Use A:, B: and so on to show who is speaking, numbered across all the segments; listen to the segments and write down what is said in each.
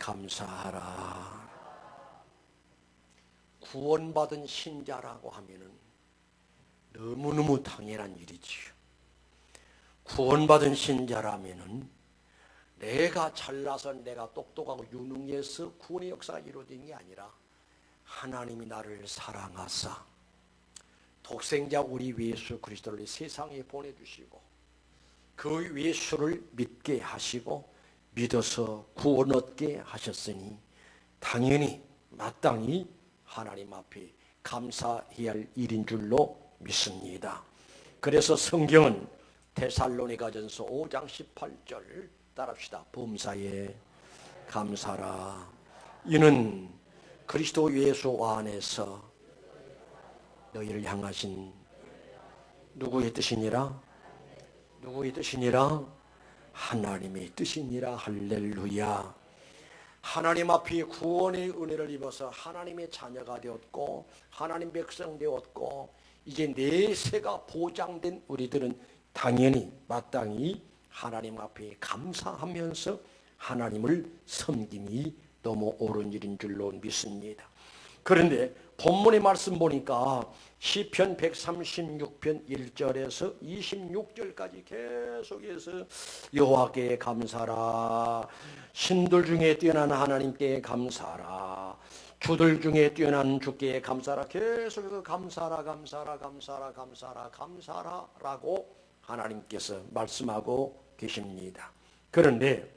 A: 감사하라. 구원받은 신자라고 하면은 너무너무 당연한 일이지요. 구원받은 신자라면은 내가 잘나서 내가 똑똑하고 유능해서 구원의 역사가 이루어진 게 아니라 하나님이 나를 사랑하사 독생자 우리 예수 그리스도를 세상에 보내주시고 그 예수를 믿게 하시고 믿어서 구원 얻게 하셨으니 당연히 마땅히 하나님 앞에 감사해야 할 일인 줄로 믿습니다. 그래서 성경은 데살로니가전서 5장 18절 따라합시다. 범사에 감사라. 이는 그리스도 예수 안에서 너희를 향하신 누구의 뜻이니라? 누구의 뜻이니라? 하나님의 뜻이니라. 할렐루야. 하나님 앞에 구원의 은혜를 입어서 하나님의 자녀가 되었고 하나님 백성 되었고 이제 내세가 보장된 우리들은 당연히 마땅히 하나님 앞에 감사하면서 하나님을 섬김이 너무 옳은 일인 줄로 믿습니다. 그런데 본문의 말씀 보니까 시편 136편 1절에서 26절까지 계속해서 여호와께 감사라, 신들 중에 뛰어난 하나님께 감사라, 주들 중에 뛰어난 주께 감사라, 계속해서 감사라 감사라 감사라 감사라 감사라 라고 하나님께서 말씀하고 계십니다. 그런데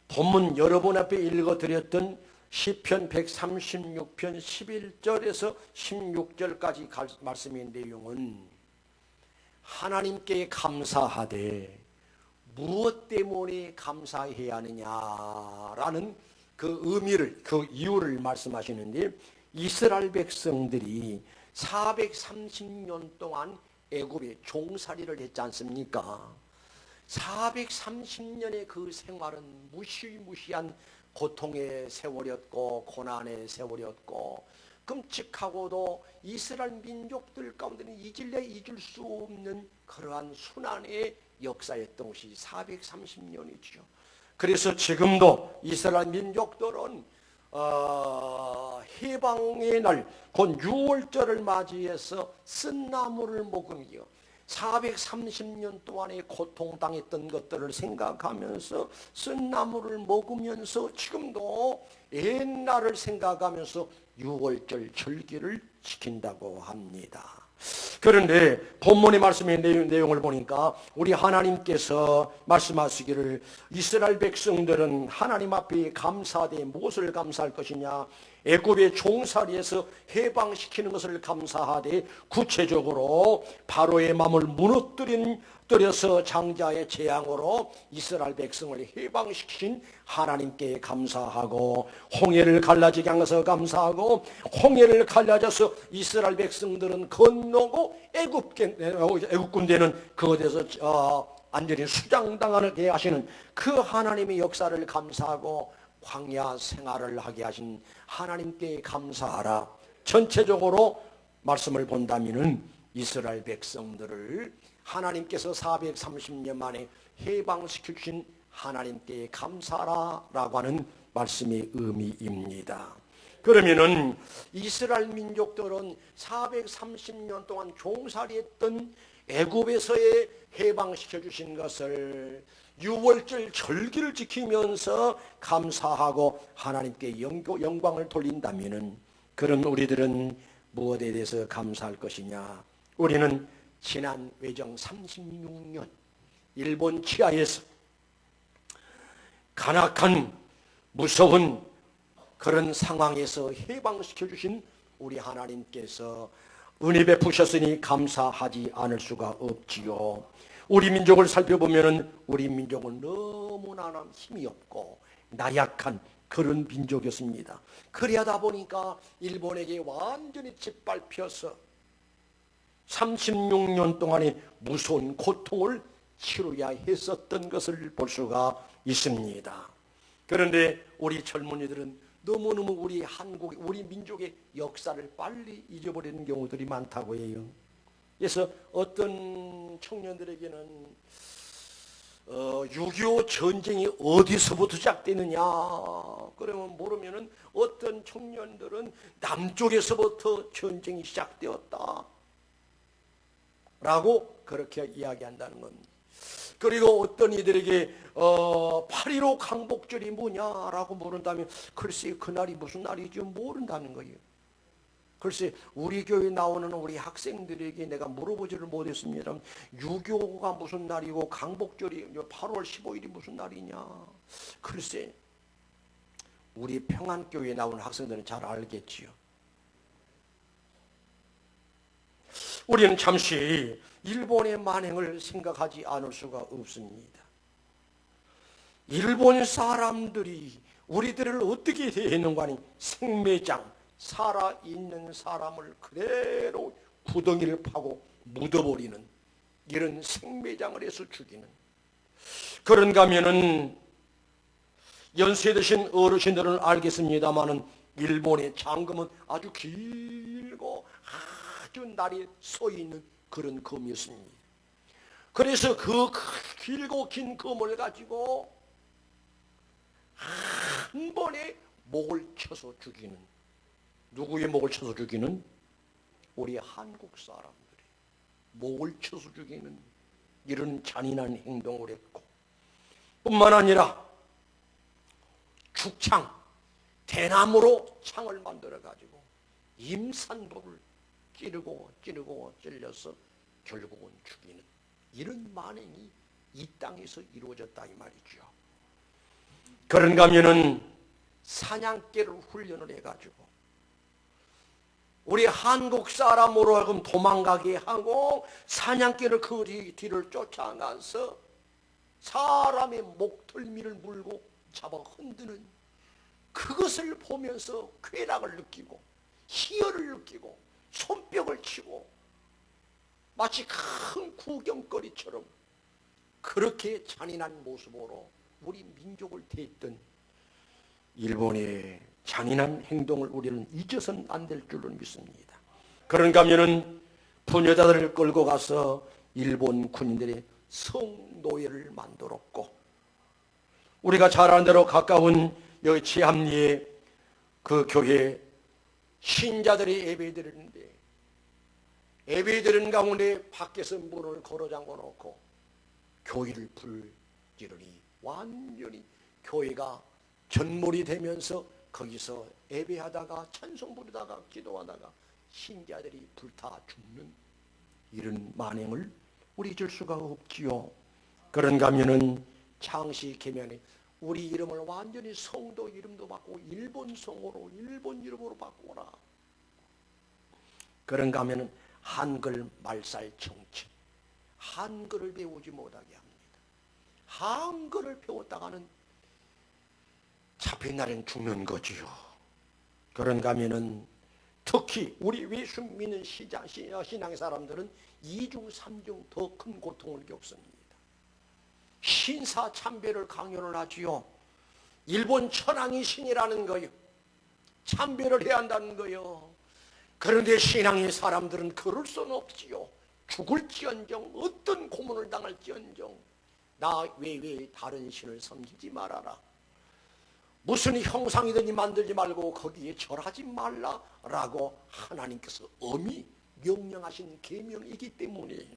A: 본문 여러분 앞에 읽어드렸던 시편 136편 11절에서 16절까지 말씀의 내용은 하나님께 감사하되 무엇 때문에 감사해야 하느냐라는 그 의미를, 그 이유를 말씀하시는데, 이스라엘 백성들이 430년 동안 애굽에 종살이를 했지 않습니까? 430년의 그 생활은 무시무시한 고통의 세월이었고 고난의 세월이었고 끔찍하고도 이스라엘 민족들 가운데는 잊을래 잊을 수 없는 그러한 순환의 역사였던 것이 430년이죠. 그래서 지금도 이스라엘 민족들은 해방의 날, 곧 6월절을 맞이해서 쓴나물을 먹으며 430년 동안에 고통당했던 것들을 생각하면서 쓴나물을 먹으면서 지금도 옛날을 생각하면서 6월절 절기를 지킨다고 합니다. 그런데 본문의 말씀의 내용을 보니까 우리 하나님께서 말씀하시기를 이스라엘 백성들은 하나님 앞에 감사하되 무엇을 감사할 것이냐, 애굽의 종살이에서 해방시키는 것을 감사하되 구체적으로 바로의 마음을 무너뜨려서 장자의 재앙으로 이스라엘 백성을 해방시키신 하나님께 감사하고, 홍해를 갈라지게 하셔서 감사하고, 홍해를 갈라져서 이스라엘 백성들은 건너고 애굽 군대는 그곳에서 완전히 수장당하게 하시는 그 하나님의 역사를 감사하고 광야 생활을 하게 하신 하나님께 감사하라. 전체적으로 말씀을 본다면은 이스라엘 백성들을 하나님께서 430년 만에 해방시키신 하나님께 감사하라라고 하는 말씀의 의미입니다. 그러면은 이스라엘 민족들은 430년 동안 종살이했던 애굽에서의 해방시켜 주신 것을 6월절 절기를 지키면서 감사하고 하나님께 영광을 돌린다면은, 그런 우리들은 무엇에 대해서 감사할 것이냐? 우리는 지난 외정 36년 일본 치하에서 간악한 무서운 그런 상황에서 해방시켜 주신 우리 하나님께서 은혜 베푸셨으니 감사하지 않을 수가 없지요. 우리 민족을 살펴보면 우리 민족은 너무나 힘이 없고 나약한 그런 민족이었습니다. 그러다 보니까 일본에게 완전히 짓밟혀서 36년 동안의 무서운 고통을 치러야 했었던 것을 볼 수가 있습니다. 그런데 우리 젊은이들은 너무너무 우리 한국, 우리 민족의 역사를 빨리 잊어버리는 경우들이 많다고 해요. 그래서 어떤 청년들에게는 6.25 전쟁이 어디서부터 시작되느냐? 그러면 모르면은 어떤 청년들은 남쪽에서부터 전쟁이 시작되었다 라고 그렇게 이야기한다는 겁니다. 그리고 어떤 이들에게 8.15 강복절이 뭐냐라고 물은다면 글쎄 그날이 무슨 날이지 모른다는 거예요. 글쎄 우리 교회 나오는 우리 학생들에게 내가 물어보지를 못했습니다. 6.25가 무슨 날이고 강복절이 8월 15일이 무슨 날이냐. 글쎄 우리 평안교회에 나오는 학생들은 잘 알겠지요. 우리는 잠시 일본의 만행을 생각하지 않을 수가 없습니다. 일본 사람들이 우리들을 어떻게 대했는가 하니 생매장, 살아있는 사람을 그대로 구덩이를 파고 묻어버리는 이런 생매장을 해서 죽이는. 그런가 하면은 연세 드신 어르신들은 알겠습니다마는 일본의 장검은 아주 길고 아주 날이 서 있는 그런 검이었습니다. 그래서 그 길고 긴 검을 가지고 한 번에 목을 쳐서 죽이는, 누구의 목을 쳐서 죽이는? 우리 한국 사람들이 목을 쳐서 죽이는 이런 잔인한 행동을 했고, 뿐만 아니라 죽창, 대나무로 창을 만들어 가지고 임산부를 찌르고 찔려서 결국은 죽이는 이런 만행이 이 땅에서 이루어졌다 이 말이죠. 그런가 하면은 사냥개를 훈련을 해가지고 우리 한국 사람으로 하여금 도망가게 하고 사냥개를 그 뒤를 쫓아가서 사람의 목덜미를 물고 잡아 흔드는, 그것을 보면서 쾌락을 느끼고 희열을 느끼고 손뼉을 치고 마치 큰 구경거리처럼 그렇게 잔인한 모습으로 우리 민족을 대했던 일본의 잔인한 행동을 우리는 잊어서는 안 될 줄로 믿습니다. 그런가 하면은 부녀자들을 끌고 가서 일본 군인들의 성노예를 만들었고, 우리가 잘 아는 대로 가까운 여기 지암리에 그 교회 신자들이 예배드리는데 예배드리는 가운데 밖에서 문을 걸어 잠궈 놓고 교회를 불지르니 완전히 교회가 전몰이 되면서 거기서 예배하다가 찬송 부르다가 기도하다가 신자들이 불타 죽는 이런 만행을 우리 잊을 수가 없지요. 그런가 하면은 창시 계명에 우리 이름을 완전히 성도 이름도 바꾸고 일본 성으로 일본 이름으로 바꾸라. 그런가 하면은 한글 말살 정책, 한글을 배우지 못하게 합니다. 한글을 배웠다가는 잡힌 날엔 죽는 거지요. 그런가 하면은 특히 우리 예수 믿는 신앙의 사람들은 2중 3중 더 큰 고통을 겪습니다. 신사 참배를 강요를 하지요. 일본 천황이 신이라는 거요. 참배를 해야 한다는 거요. 그런데 신앙의 사람들은 그럴 수는 없지요. 죽을지언정 어떤 고문을 당할지언정 나 외에 다른 신을 섬기지 말아라. 무슨 형상이든지 만들지 말고 거기에 절하지 말라라고 하나님께서 엄히 명령하신 계명이기 때문에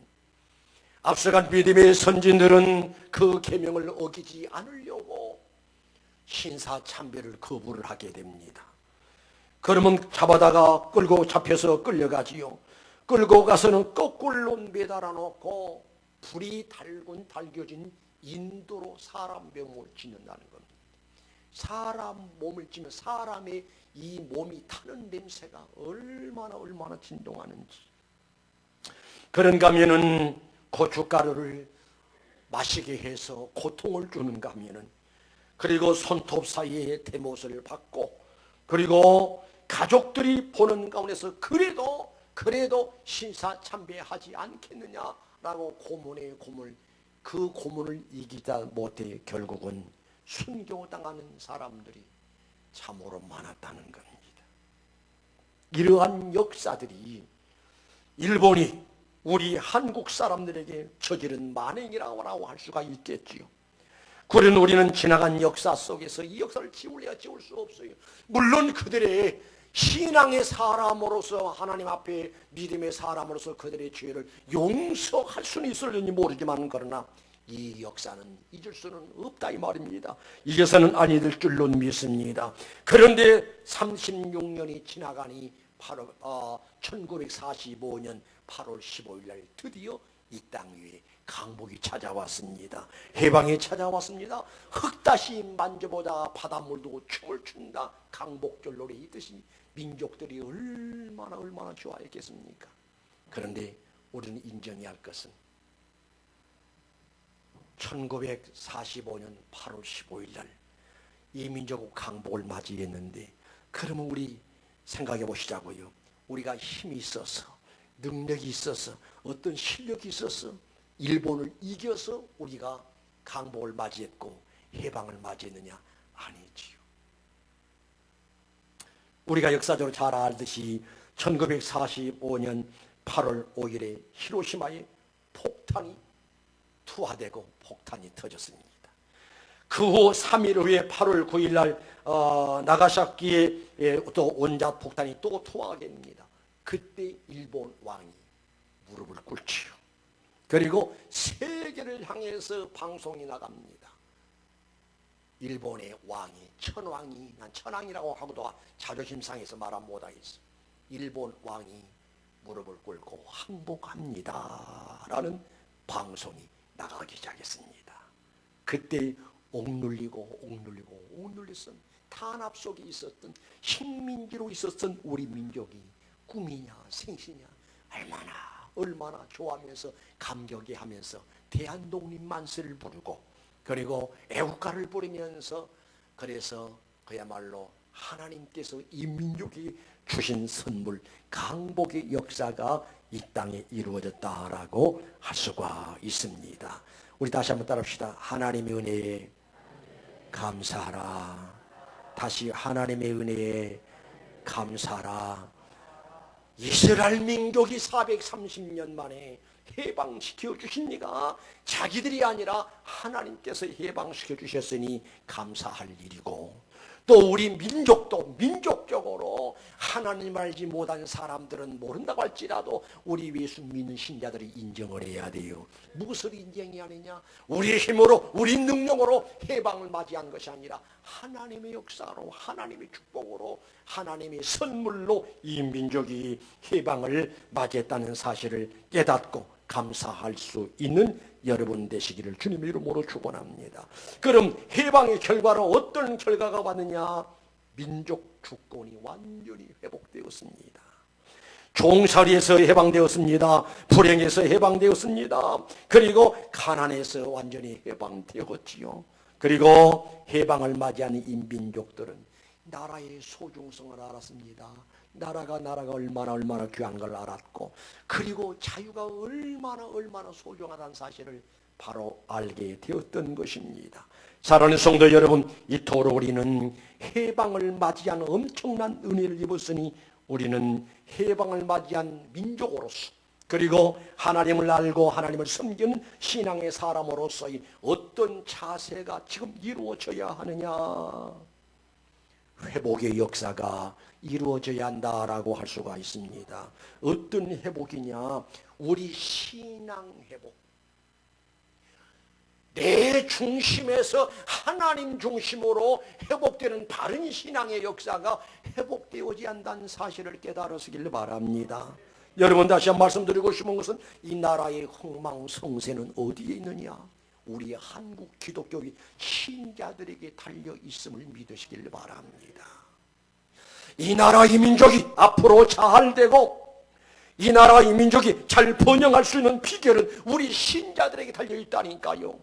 A: 앞서간 믿음의 선진들은 그 계명을 어기지 않으려고 신사참배를 거부를 하게 됩니다. 그러면 잡아다가 잡혀서 끌려가지요. 끌고 가서는 거꾸로 매달아 놓고 불이 달겨진 인도로 사람 명을 짓는다는 겁니다. 사람 몸을 찌면 사람의 이 몸이 타는 냄새가 얼마나 진동하는지. 그런가 하면은 고춧가루를 마시게 해서 고통을 주는가 하면은, 그리고 손톱 사이에 대못을 받고, 그리고 가족들이 보는 가운데서 그래도 신사참배하지 않겠느냐라고 고문에 고문, 그 고문을 이기다 못해 결국은 순교당하는 사람들이 참으로 많았다는 겁니다. 이러한 역사들이 일본이 우리 한국 사람들에게 저지른 만행이라고 할 수가 있겠지요. 그런 우리는 지나간 역사 속에서 이 역사를 지울래야 지울 수 없어요. 물론 그들의 신앙의 사람으로서 하나님 앞에 믿음의 사람으로서 그들의 죄를 용서할 수는 있을지 모르지만 그러나 이 역사는 잊을 수는 없다 이 말입니다. 잊어서는 아니될 줄로 믿습니다. 그런데 36년이 지나가니 1945년 8월 15일 날 드디어 이 땅 위에 강복이 찾아왔습니다. 해방이 찾아왔습니다. 흙다시 만져보자 바닷물도 춤을 춘다. 강복절 노래 있듯이 민족들이 얼마나 좋아했겠습니까? 그런데 우리는 인정해야 할 것은 1945년 8월 15일 날 이 민족의 강복을 맞이했는데, 그러면 우리 생각해 보시자고요. 우리가 힘이 있어서, 능력이 있어서, 어떤 실력이 있어서 일본을 이겨서 우리가 강복을 맞이했고 해방을 맞이했느냐? 아니지요. 우리가 역사적으로 잘 알듯이 1945년 8월 5일에 히로시마에 폭탄이 투하되고 폭탄이 터졌습니다. 그 후 3일 후에 8월 9일 날 나가사키에 또 원자 폭탄이 또 투하하게 됩니다. 그때 일본 왕이 무릎을 꿇지요. 그리고 세계를 향해서 방송이 나갑니다. 일본의 왕이, 천왕이, 난 천왕이라고 하고도 자존심 상해서 말 못하겠어. 일본 왕이 무릎을 꿇고 항복합니다 라는 방송이 나가기 시작했습니다. 그때 옥눌렸던 탄압 속에 있었던 식민지로 있었던 우리 민족이 꿈이냐 생시냐 얼마나 좋아하면서 감격해 하면서 대한독립만세를 부르고, 그리고 애국가를 부르면서, 그래서 그야말로 하나님께서 이 민족이 주신 선물 강복의 역사가 이 땅에 이루어졌다라고 할 수가 있습니다. 우리 다시 한번 따라합시다. 하나님의 은혜에 감사하라. 다시 하나님의 은혜에 감사하라. 이스라엘 민족이 430년 만에 해방시켜 주십니까? 자기들이 아니라 하나님께서 해방시켜 주셨으니 감사할 일이고, 또 우리 민족도 민족적으로 하나님 알지 못한 사람들은 모른다고 할지라도 우리 예수 믿는 신자들이 인정을 해야 돼요. 무엇을 인정해야 하느냐? 우리의 힘으로, 우리 능력으로 해방을 맞이한 것이 아니라 하나님의 역사로, 하나님의 축복으로, 하나님의 선물로 이 민족이 해방을 맞이했다는 사실을 깨닫고 감사할 수 있는 여러분 되시기를 주님의 이름으로 축원합니다. 그럼 해방의 결과로 어떤 결과가 왔느냐? 민족 주권이 완전히 회복되었습니다. 종살이에서 해방되었습니다. 불행에서 해방되었습니다. 그리고 가난에서 완전히 해방되었지요. 그리고 해방을 맞이한 이 민족들은 나라의 소중성을 알았습니다. 나라가 얼마나 귀한 걸 알았고, 그리고 자유가 얼마나 소중하다는 사실을 바로 알게 되었던 것입니다. 사랑하는 성도 여러분, 이토록 우리는 해방을 맞이한 엄청난 은혜를 입었으니 우리는 해방을 맞이한 민족으로서, 그리고 하나님을 알고 하나님을 섬기는 신앙의 사람으로서의 어떤 자세가 지금 이루어져야 하느냐? 회복의 역사가 이루어져야 한다라고 할 수가 있습니다. 어떤 회복이냐? 우리 신앙 회복. 내 중심에서 하나님 중심으로 회복되는 바른 신앙의 역사가 회복되어지 한다는 사실을 깨달으시길 바랍니다. 여러분, 다시 한번 말씀드리고 싶은 것은 이 나라의 흥망성쇠는 어디에 있느냐? 우리 한국 기독교의 신자들에게 달려 있음을 믿으시길 바랍니다. 이 나라 이 민족이 앞으로 잘 되고 이 나라 이 민족이 잘 번영할 수 있는 비결은 우리 신자들에게 달려 있다니까요.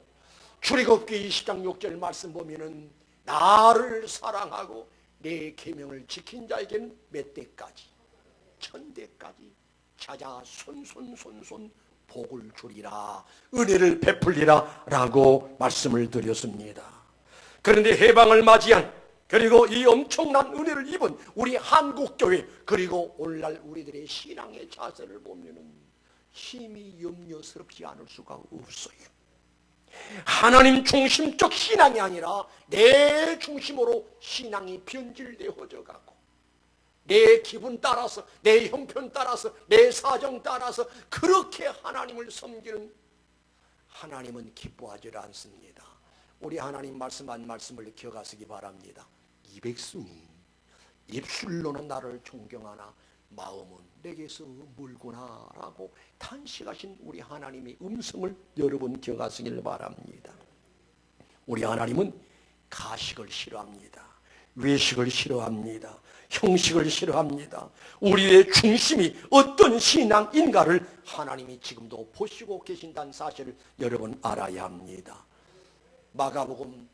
A: 출애굽기 20장 6절 말씀 보면은 나를 사랑하고 내 계명을 지킨 자에게는 몇 대까지, 1000대까지 찾아 손손 복을 주리라, 은혜를 베풀리라 라고 말씀을 드렸습니다. 그런데 해방을 맞이한, 그리고 이 엄청난 은혜를 입은 우리 한국교회, 그리고 오늘날 우리들의 신앙의 자세를 보면은 심히 염려스럽지 않을 수가 없어요. 하나님 중심적 신앙이 아니라 내 중심으로 신앙이 변질되어져 가고, 내 기분 따라서, 내 형편 따라서, 내 사정 따라서 그렇게 하나님을 섬기는 하나님은 기뻐하지 않습니다. 우리 하나님 말씀한 말씀을 기억하시기 바랍니다. 이 백성이 입술로는 나를 존경하나 마음은 내게서 멀구나 라고 탄식하신 우리 하나님의 음성을 여러분 기억하시길 바랍니다. 우리 하나님은 가식을 싫어합니다. 외식을 싫어합니다. 형식을 싫어합니다. 우리의 중심이 어떤 신앙인가를 하나님이 지금도 보시고 계신다는 사실을 여러분 알아야 합니다. 마가복음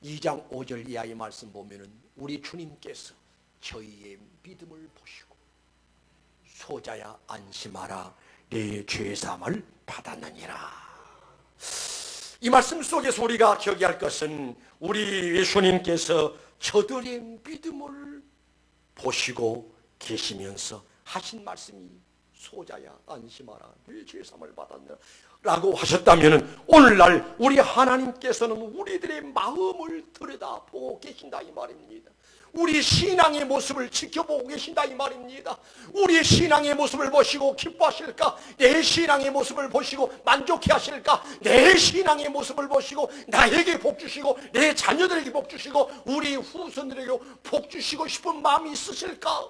A: 2장 5절 이하의 말씀 보면은 우리 주님께서 저희의 믿음을 보시고 소자야 안심하라 내 죄사함을 받았느니라. 이 말씀 속에서 우리가 기억해야 할 것은 우리 예수님께서 저들의 믿음을 보시고 계시면서 하신 말씀이 소자야 안심하라 내 죄사함을 받았느니라 라고 하셨다면 오늘날 우리 하나님께서는 우리들의 마음을 들여다보고 계신다 이 말입니다. 우리 신앙의 모습을 지켜보고 계신다 이 말입니다. 우리 신앙의 모습을 보시고 기뻐하실까? 내 신앙의 모습을 보시고 만족해 하실까? 내 신앙의 모습을 보시고 나에게 복 주시고 내 자녀들에게 복 주시고 우리 후손들에게 복 주시고 싶은 마음이 있으실까?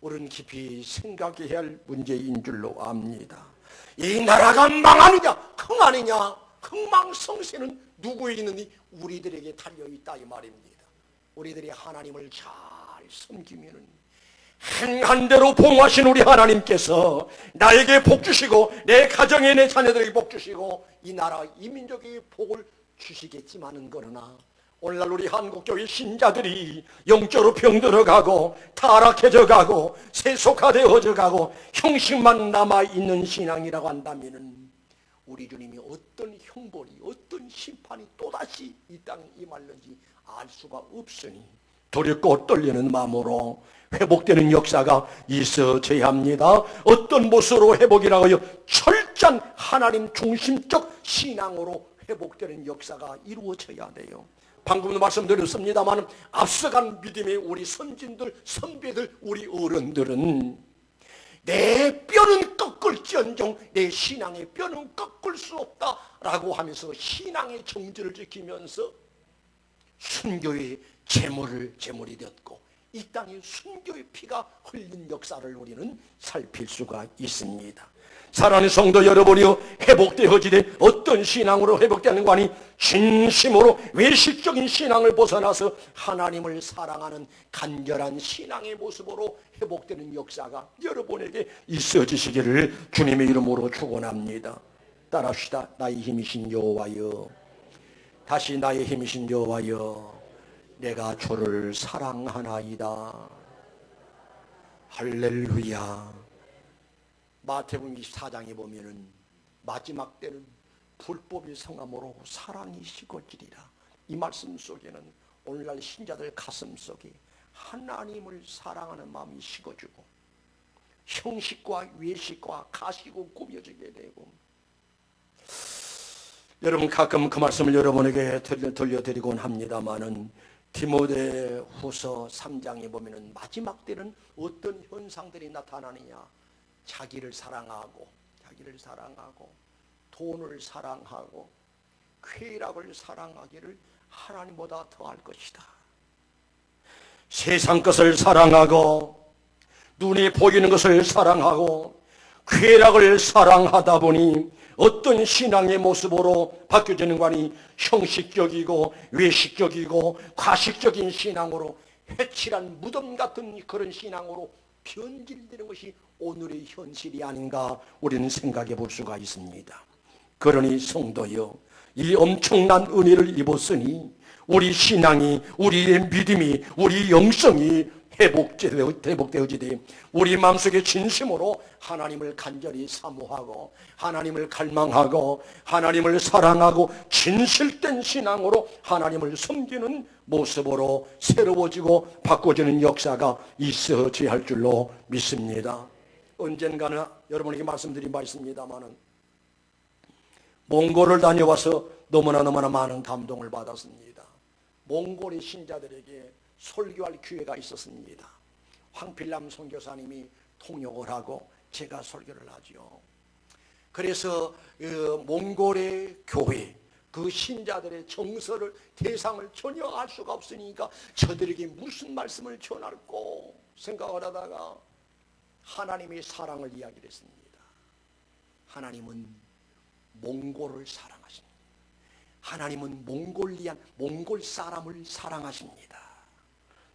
A: 우리는 깊이 생각해야 할 문제인 줄로 압니다. 이 나라가 망하느냐 흥하느냐, 흥망성쇠는 누구에게 있느니 우리들에게 달려있다 이 말입니다. 우리들이 하나님을 잘 섬기면은 행한 대로 봉하신 우리 하나님께서 나에게 복 주시고 내 가정에 내 자녀들에게 복 주시고 이 나라 이 민족에게 복을 주시겠지만은 그러나 오늘날 우리 한국교회 신자들이 영적으로 병들어가고 타락해져 가고 세속화되어져 가고 형식만 남아있는 신앙이라고 한다면 우리 주님이 어떤 형벌이 어떤 심판이 또다시 이 땅에 임할는지 알 수가 없으니 두렵고 떨리는 마음으로 회복되는 역사가 있어져야 합니다. 어떤 모습으로 회복이라고 하여 철저한 하나님 중심적 신앙으로 회복되는 역사가 이루어져야 돼요. 방금도 말씀드렸습니다만 앞서간 믿음의 우리 선진들, 선배들, 우리 어른들은 내 뼈는 꺾을지언정 내 신앙의 뼈는 꺾을 수 없다라고 하면서 신앙의 정지를 지키면서 순교의 제물이 되었고 이 땅에 순교의 피가 흘린 역사를 우리는 살필 수가 있습니다. 사랑하는 성도 여러분이요, 회복되어지되 어떤 신앙으로 회복되는 거 아니 진심으로 외식적인 신앙을 벗어나서 하나님을 사랑하는 간절한 신앙의 모습으로 회복되는 역사가 여러분에게 있어지시기를 주님의 이름으로 축원합니다. 따라합시다. 나의 힘이신 여호와여, 다시 나의 힘이신 여호와여, 내가 주를 사랑하나이다. 할렐루야. 마태복음 24장에 보면은 마지막 때는 불법이 성함으로 사랑이 식어지리라. 이 말씀 속에는 오늘날 신자들 가슴 속에 하나님을 사랑하는 마음이 식어지고 형식과 외식과 가시고 꾸며지게 되고, 여러분 가끔 그 말씀을 여러분에게 들려드리곤 합니다마는 디모데후서 3장에 보면은 마지막 때는 어떤 현상들이 나타나느냐, 자기를 사랑하고 돈을 사랑하고 쾌락을 사랑하기를 하나님보다 더할 것이다. 세상 것을 사랑하고 눈에 보이는 것을 사랑하고 쾌락을 사랑하다 보니 어떤 신앙의 모습으로 바뀌어지는 거니 형식적이고 외식적이고 과식적인 신앙으로 회칠한 무덤 같은 그런 신앙으로 변질되는 것이 오늘의 현실이 아닌가 우리는 생각해 볼 수가 있습니다. 그러니 성도여, 이 엄청난 은혜를 입었으니 우리 신앙이, 우리의 믿음이, 우리 영성이 회복되어지되 우리 마음속에 진심으로 하나님을 간절히 사모하고 하나님을 갈망하고 하나님을 사랑하고 진실된 신앙으로 하나님을 섬기는 모습으로 새로워지고 바꿔지는 역사가 있어져야 할 줄로 믿습니다. 언젠가는 여러분에게 말씀드린 바 있습니다마는 몽골을 다녀와서 너무나 많은 감동을 받았습니다. 몽골의 신자들에게 설교할 기회가 있었습니다. 황필남 선교사님이 통역을 하고 제가 설교를 하죠. 그래서 몽골의 교회, 그 신자들의 정서를, 대상을 전혀 알 수가 없으니까 저들에게 무슨 말씀을 전할까 생각을 하다가 하나님의 사랑을 이야기를 했습니다. 하나님은 몽골을 사랑하십니다. 하나님은 몽골 사람을 사랑하십니다.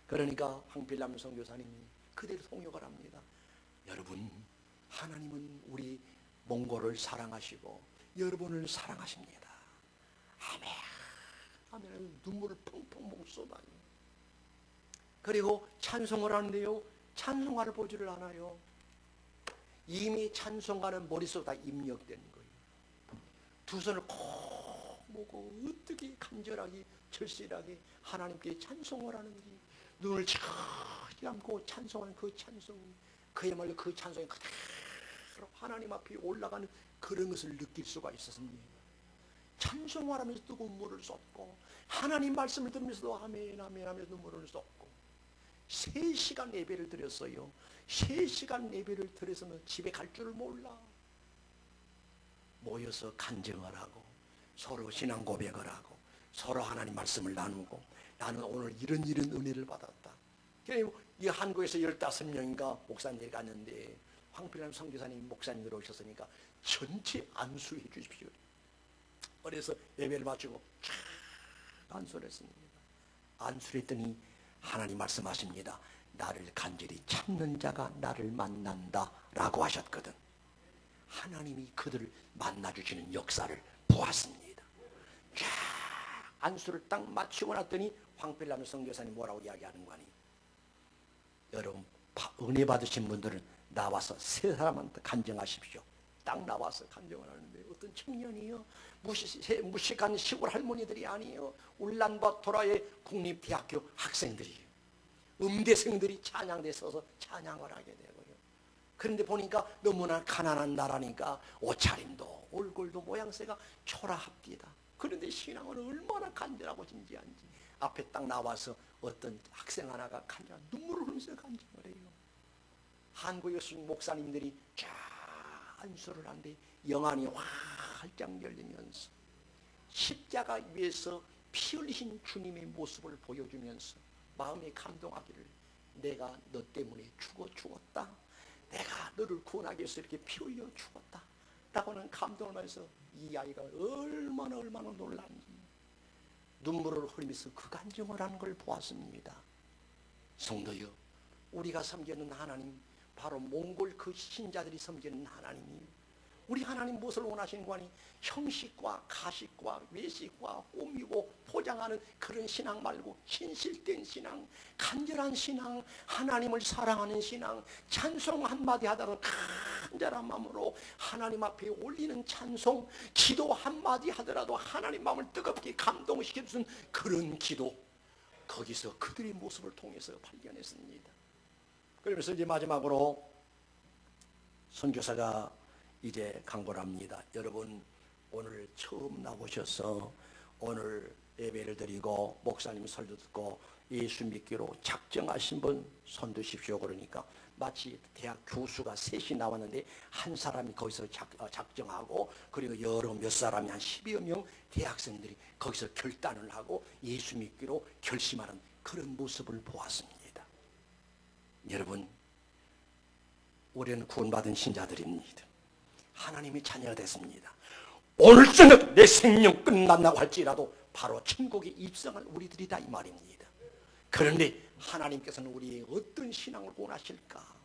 A: 그러니까 황필남 선교사님이 그대로 통역을 합니다. 여러분, 하나님은 우리 몽골을 사랑하시고 여러분을 사랑하십니다. 아멘. 아멘. 눈물을 펑펑 쏟아요. 그리고 찬송을 하는데요, 찬송가를 보지를 않아요. 이미 찬송가는 머릿속에 다 입력된 거예요. 두 손을 콕 모고 어떻게 간절하게 절실하게 하나님께 찬송을 하는지, 눈을 차게 감고 찬송하는 그 찬송이, 그야말로 그 찬송이 그대로 하나님 앞에 올라가는 그런 것을 느낄 수가 있었습니다. 찬송을 하면서 뜨거운 물을 쏟고 하나님 말씀을 들으면서도 아멘 아멘 하면서 눈물을 쏟고 3시간 예배를 드렸어요. 3시간 예배를 드려서는 집에 갈 줄을 몰라. 모여서 간증을 하고 서로 신앙 고백을 하고 서로 하나님 말씀을 나누고, 나는 오늘 이런 은혜를 받았다. 이 한국에서 15명인가 목사님들이 갔는데 황필남 선교사님 목사님들 오셨으니까 전체 안수해 주십시오. 그래서 예배를 마치고 쫙 안수를 했습니다. 안수를 했더니 하나님 말씀하십니다. 나를 간절히 찾는 자가 나를 만난다 라고 하셨거든. 하나님이 그들을 만나주시는 역사를 보았습니다. 쫙 안수를 딱 마치고 났더니 황필남 선교사님 뭐라고 이야기하는 거 아니에요? 여러분, 은혜 받으신 분들은 나와서 3사람한테 간증하십시오. 딱 나와서 간증을 하는데 어떤 청년이요, 무식한 시골 할머니들이 아니에요. 울란바토르의 국립대학교 학생들이에요. 음대생들이 찬양대에 서서 찬양을 하게 되고요. 그런데 보니까 너무나 가난한 나라니까 옷차림도 얼굴도 모양새가 초라합디다. 그런데 신앙은 얼마나 간절하고 진지한지 앞에 딱 나와서 어떤 학생 하나가 간절한 눈물을 흘리면서 간증을 해요. 한국에 오신 목사님들이 쫙 안수를 하는데 영안이 활짝 열리면서 십자가 위에서 피 흘리신 주님의 모습을 보여주면서 마음이 감동하기를, 내가 너 때문에 죽었다. 내가 너를 구원하기 위해서 이렇게 피 흘려 죽었다 라고는 감동을 하면서 이 아이가 얼마나 놀랐는지 눈물을 흘리면서 그 간증을 하는 걸 보았습니다. 성도여, 우리가 섬기는 하나님, 바로 몽골 그 신자들이 섬기는 하나님이에요. 우리 하나님 무엇을 원하시는 거 아니? 형식과 가식과 외식과 꾸미고 포장하는 그런 신앙 말고 진실된 신앙, 간절한 신앙, 하나님을 사랑하는 신앙, 찬송 한마디 하다가 간절한 마음으로 하나님 앞에 올리는 찬송, 기도 한마디 하더라도 하나님 마음을 뜨겁게 감동시켜주는 그런 기도, 거기서 그들의 모습을 통해서 발견했습니다. 그러면서 이제 마지막으로 선교사가 이제 강구를 합니다. 여러분, 오늘 처음 나오셔서 오늘 예배를 드리고 목사님 설교 듣고 예수 믿기로 작정하신 분 손 드십시오. 그러니까 마치 대학 교수가 셋이 나왔는데 한 사람이 거기서 작정하고, 그리고 여러 몇 사람이 한 10여 명 대학생들이 거기서 결단을 하고 예수 믿기로 결심하는 그런 모습을 보았습니다. 여러분, 우리는 구원받은 신자들입니다. 하나님의 자녀가 됐습니다. 오늘 저녁 내 생명 끝난다고 할지라도 바로 천국에 입성할 우리들이다 이 말입니다. 그런데 하나님께서는 우리의 어떤 신앙을 원하실까?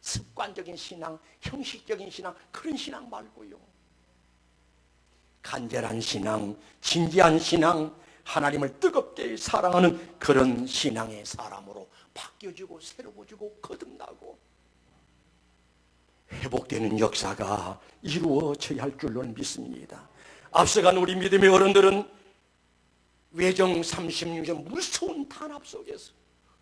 A: 습관적인 신앙, 형식적인 신앙, 그런 신앙 말고요, 간절한 신앙, 진지한 신앙, 하나님을 뜨겁게 사랑하는 그런 신앙의 사람으로 바뀌어지고 새로워지고 거듭나고 회복되는 역사가 이루어져야 할 줄로 믿습니다. 앞서간 우리 믿음의 어른들은 외정 36년 무서운 탄압 속에서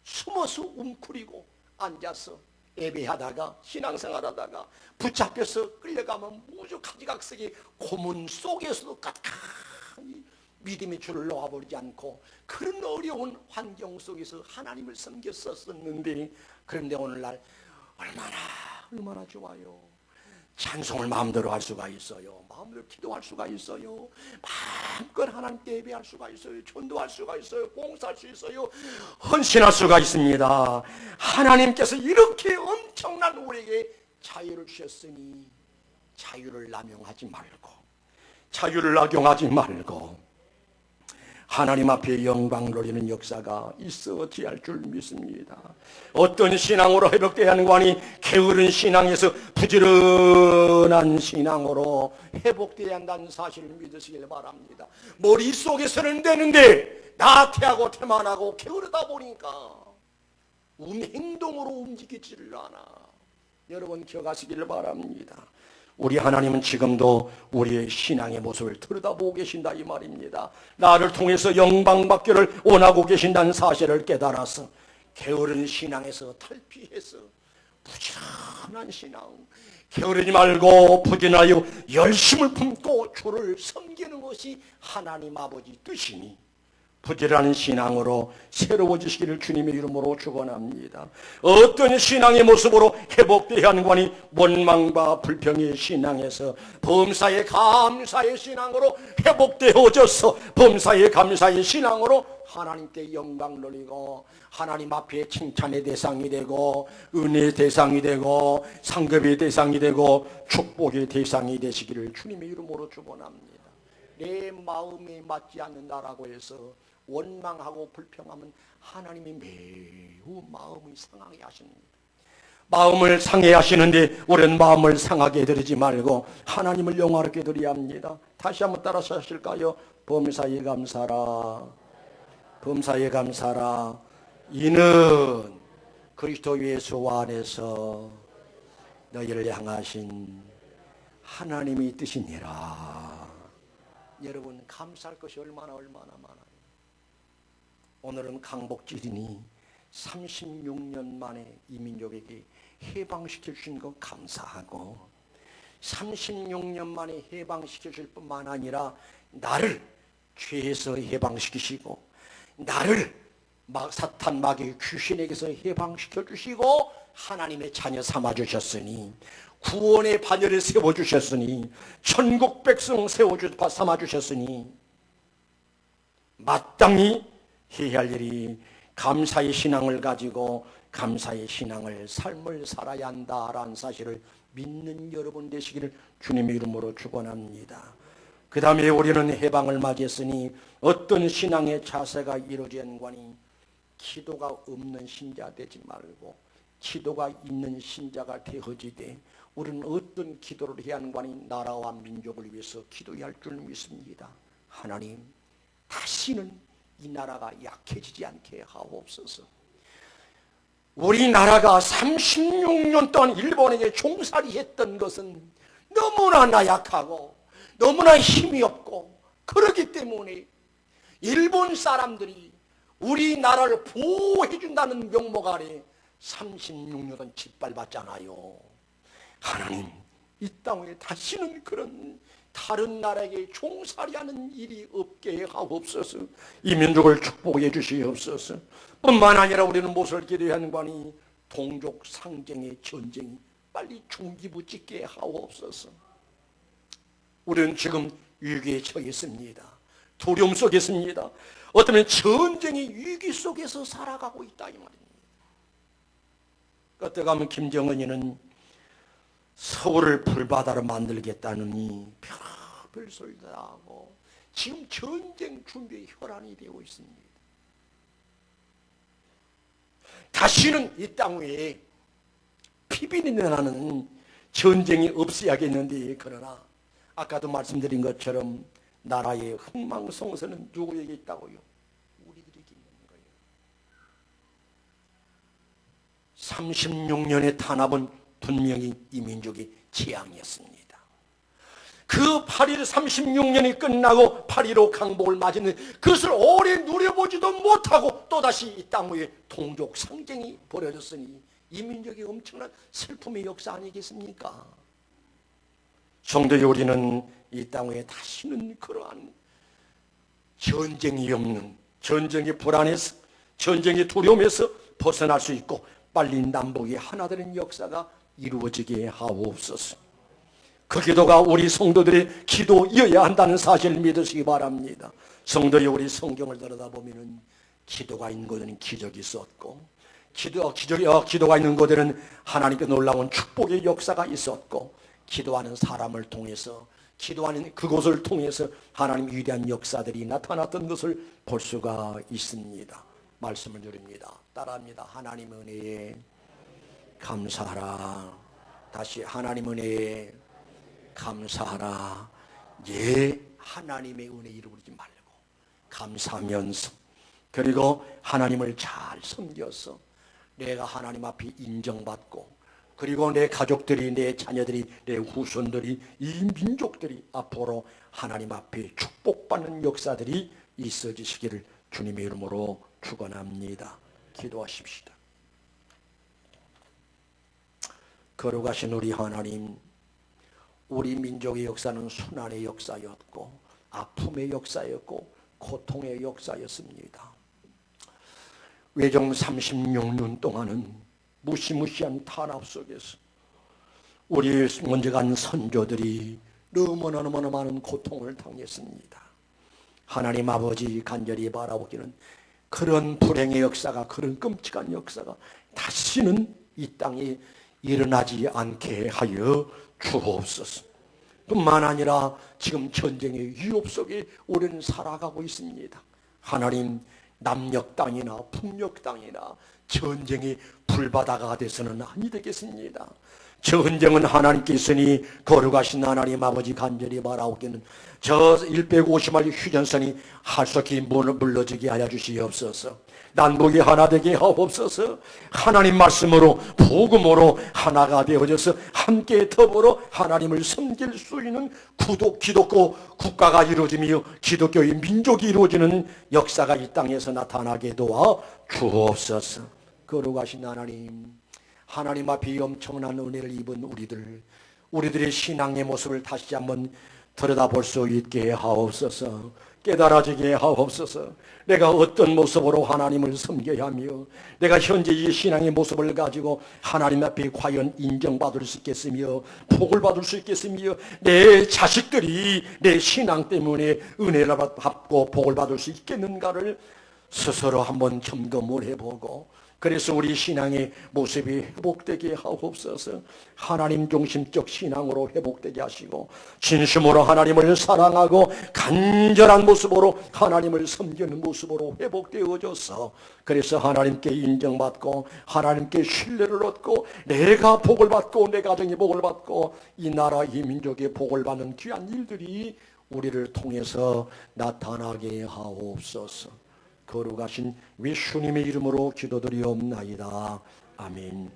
A: 숨어서 웅크리고 앉아서 예배하다가 신앙생활하다가 붙잡혀서 끌려가면 무조 가지각색의 고문 속에서도 까딱하니 믿음의 줄을 놓아버리지 않고 그런 어려운 환경 속에서 하나님을 섬겼었는데, 그런데 오늘날 얼마나 좋아요. 찬송을 마음대로 할 수가 있어요. 마음대로 기도할 수가 있어요. 마음껏 하나님께 예배할 수가 있어요. 전도할 수가 있어요. 봉사할 수 있어요. 헌신할 수가 있습니다. 하나님께서 이렇게 엄청난 우리에게 자유를 주셨으니 자유를 남용하지 말고, 자유를 악용하지 말고 하나님 앞에 영광 돌리는 역사가 있어져야 할 줄 믿습니다. 어떤 신앙으로 회복돼야 하는 관이 게으른 신앙에서 부지런한 신앙으로 회복돼야 한다는 사실을 믿으시길 바랍니다. 머릿속에서는 되는데 나태하고 태만하고 게으르다 보니까 행동으로 움직이지를 않아. 여러분 기억하시길 바랍니다. 우리 하나님은 지금도 우리의 신앙의 모습을 들여다보고 계신다 이 말입니다. 나를 통해서 영광받기를 원하고 계신다는 사실을 깨달아서 게으른 신앙에서 탈피해서 부지런한 신앙, 게으르지 말고 부지런하여 열심을 품고 주를 섬기는 것이 하나님 아버지 뜻이니 부지런한 신앙으로 새로워지시기를 주님의 이름으로 축원합니다. 어떤 신앙의 모습으로 회복되어야 하는 관이 원망과 불평의 신앙에서 범사에 감사의 신앙으로 회복되어져서 범사에 감사의 신앙으로 하나님께 영광 돌리고 하나님 앞에 칭찬의 대상이 되고 은혜의 대상이 되고 상급의 대상이 되고 축복의 대상이 되시기를 주님의 이름으로 축원합니다. 내 마음에 맞지 않는다라고 해서 원망하고 불평하면 하나님이 매우 마음을 상하게 하십니다. 마음을 상해 하시는데 우리는 마음을 상하게 해드리지 말고 하나님을 영화롭게 드려야 합니다. 다시 한번 따라서 하실까요? 범사에 감사라, 범사에 감사라. 이는 그리스도 예수 안에서 너희를 향하신 하나님의 뜻이니라. 여러분 감사할 것이 얼마나 많아요. 오늘은 강복지린이 36년 만에 이 민족에게 해방시켜 주신 것 감사하고 36년 만에 해방시켜 줄 뿐만 아니라 나를 죄에서 해방시키시고 나를 사탄 마귀 귀신에게서 해방시켜 주시고 하나님의 자녀 삼아 주셨으니 구원의 반열을 세워 주셨으니 천국 백성 삼아 주셨으니 마땅히 해야 할 일이 감사의 신앙을 가지고 감사의 신앙을 삶을 살아야 한다라는 사실을 믿는 여러분 되시기를 주님의 이름으로 축원합니다. 그 다음에 우리는 해방을 맞이했으니 어떤 신앙의 자세가 이루어진 관이 기도가 없는 신자 되지 말고 기도가 있는 신자가 되어지되 우리는 어떤 기도를 해야 하는 관이 나라와 민족을 위해서 기도해야 할 줄 믿습니다. 하나님 다시는 이 나라가 약해지지 않게 하옵소서. 우리나라가 36년 동안 일본에게 종살이했던 것은 너무나 나약하고 너무나 힘이 없고 그렇기 때문에 일본 사람들이 우리나라를 보호해준다는 명목 아래 36년은 짓밟았잖아요. 하나님 이 땅에 다시는 그런 다른 나라에게 종살이하는 일이 없게 하옵소서. 이 민족을 축복해 주시옵소서. 뿐만 아니라 우리는 무엇을 기도해야 하는 관이 동족 상쟁의 전쟁이 빨리 중기부짓게 하옵소서. 우리는 지금 위기에 처해 있습니다. 두려움 속에 있습니다. 어쩌면 전쟁의 위기 속에서 살아가고 있다 이 말입니다. 그때 가면 김정은이는 서울을 불바다로 만들겠다느니 별별 소리를 하고 지금 전쟁 준비에 혈안이 되고 있습니다. 다시는 이 땅 위에 피비린내 나는 전쟁이 없어야겠는데 그러나 아까도 말씀드린 것처럼 나라의 흥망성쇠는 누구에게 있다고요? 우리들에게 있는 거예요. 36년의 탄압은 분명히 이 민족의 재앙이었습니다. 그 8.1 36년이 끝나고 8.15 강복을 맞이는 그것을 오래 누려보지도 못하고 또다시 이 땅 위에 동족 상쟁이 벌어졌으니 이 민족의 엄청난 슬픔의 역사 아니겠습니까? 성도의 우리는 이 땅에 다시는 그러한 전쟁이 없는, 전쟁의 불안에서, 전쟁의 두려움에서 벗어날 수 있고 빨리 남북이 하나 되는 역사가 이루어지게 하옵소서. 그 기도가 우리 성도들의 기도여야 한다는 사실을 믿으시기 바랍니다. 성도의 우리 성경을 들여다보면 기도가 있는 곳에는 기적이 있었고, 기도가 있는 곳에는 하나님께 놀라운 축복의 역사가 있었고, 기도하는 사람을 통해서, 기도하는 그곳을 통해서 하나님 위대한 역사들이 나타났던 것을 볼 수가 있습니다. 말씀을 드립니다. 따라합니다. 하나님 은혜에 감사하라. 다시 하나님 은혜에 감사하라. 예, 하나님의 은혜 잃어버리지 말고 감사하면서, 그리고 하나님을 잘 섬겨서 내가 하나님 앞에 인정받고, 그리고 내 가족들이, 내 자녀들이, 내 후손들이, 이 민족들이 앞으로 하나님 앞에 축복받는 역사들이 있어지시기를 주님의 이름으로 축원합니다. 기도하십시다. 거룩하신 우리 하나님, 우리 민족의 역사는 순환의 역사였고 아픔의 역사였고 고통의 역사였습니다. 외정 36년 동안은 무시무시한 탄압 속에서 우리 먼저 간 선조들이 너무나 많은 고통을 당했습니다. 하나님 아버지 간절히 바라보기는 그런 불행의 역사가, 그런 끔찍한 역사가 다시는 이 땅에 일어나지 않게 하여 주옵소서. 뿐만 아니라 지금 전쟁의 위협 속에 우리는 살아가고 있습니다. 하나님, 남녘 땅이나 북녘 땅이나 전쟁의 불바다가 돼서는 아니 되겠습니다. 전쟁은 하나님께 있으니 거룩하신 하나님 아버지 간절히 바라오기는 저 150마리 휴전선이 할속히 물러지게 하여 주시옵소서. 남북이 하나 되게 하옵소서. 하나님 말씀으로, 복음으로 하나가 되어져서 함께 더불어 하나님을 섬길 수 있는 기독교 국가가 이루어지며 기독교의 민족이 이루어지는 역사가 이 땅에서 나타나게 도와 주옵소서. 거룩하신 하나님, 하나님 앞에 엄청난 은혜를 입은 우리들의 신앙의 모습을 다시 한번 들여다볼 수 있게 하옵소서. 깨달아지게 하옵소서. 내가 어떤 모습으로 하나님을 섬겨야 하며, 내가 현재 이 신앙의 모습을 가지고 하나님 앞에 과연 인정받을 수 있겠으며 복을 받을 수 있겠으며, 내 자식들이 내 신앙 때문에 은혜를 받고 복을 받을 수 있겠는가를 스스로 한번 점검을 해보고, 그래서 우리 신앙의 모습이 회복되게 하옵소서. 하나님 중심적 신앙으로 회복되게 하시고, 진심으로 하나님을 사랑하고 간절한 모습으로 하나님을 섬기는 모습으로 회복되어져서, 그래서 하나님께 인정받고 하나님께 신뢰를 얻고 내가 복을 받고 내 가정이 복을 받고 이 나라 이 민족의 복을 받는 귀한 일들이 우리를 통해서 나타나게 하옵소서. 거룩하신 예수님의 이름으로 기도드리옵나이다. 아멘.